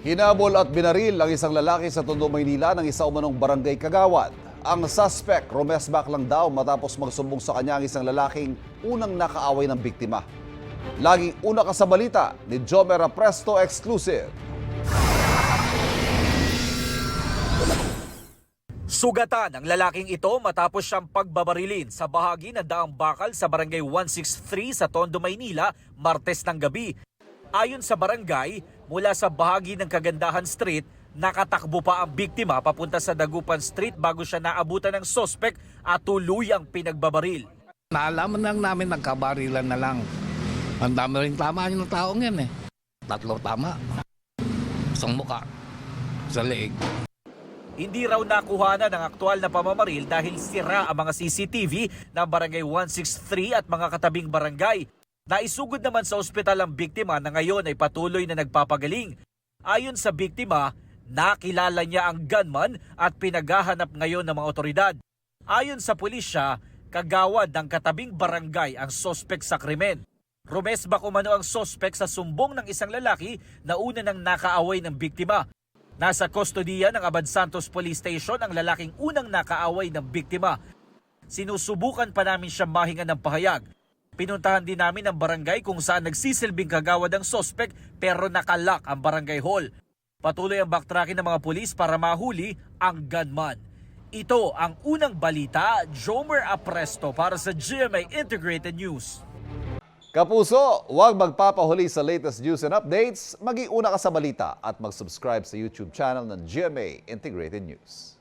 Hinabol at binaril ang isang lalaki sa Tondo, Maynila ng isa umanong barangay kagawad. Ang suspect, rumesback lang daw matapos magsumbong sa kanya ang isang lalaking unang nakaaway ng biktima. Laging una ka sa balita ni Jomer Presto Exclusive. Sugatan ang lalaking ito matapos siyang pagbabarilin sa bahagi ng daang bakal sa barangay 163 sa Tondo, Maynila, Martes ng gabi. Ayon sa barangay, mula sa bahagi ng Kagandahan Street, nakatakbo pa ang biktima papunta sa Dagupan Street bago siya naabutan ng sospek at tuluyang pinagbabaril. Naalaman lang namin nagkabarilan na lang. Ang dami rin tama yung taong yan eh. 3 tama. Isang muka. Sa leeg. Hindi raw nakuhanan ng aktual na pamamaril dahil sira ang mga CCTV ng barangay 163 at mga katabing barangay. Naisugod naman sa ospital ang biktima na ngayon ay patuloy na nagpapagaling. Ayon sa biktima, nakilala niya ang gunman at pinaghahanap ngayon ng mga otoridad. Ayon sa pulisya, kagawad ng katabing barangay ang sospek sa krimen. Rumesbak umano ang sospek sa sumbong ng isang lalaki na una nang nakaaway ng biktima. Nasa kustodiya ng Abad Santos Police Station ang lalaking unang nakaaway ng biktima. Sinusubukan pa namin siya mahinga ng pahayag. Pinuntahan din namin ang barangay kung saan nagsisilbing kagawad ang sospek pero nakalak ang barangay hall. Patuloy ang backtracking ng mga pulis para mahuli ang gunman. Ito ang unang balita, Jomer Presto para sa GMA Integrated News. Kapuso, huwag magpapahuli sa latest news and updates. Maging una ka sa balita at mag-subscribe sa YouTube channel ng GMA Integrated News.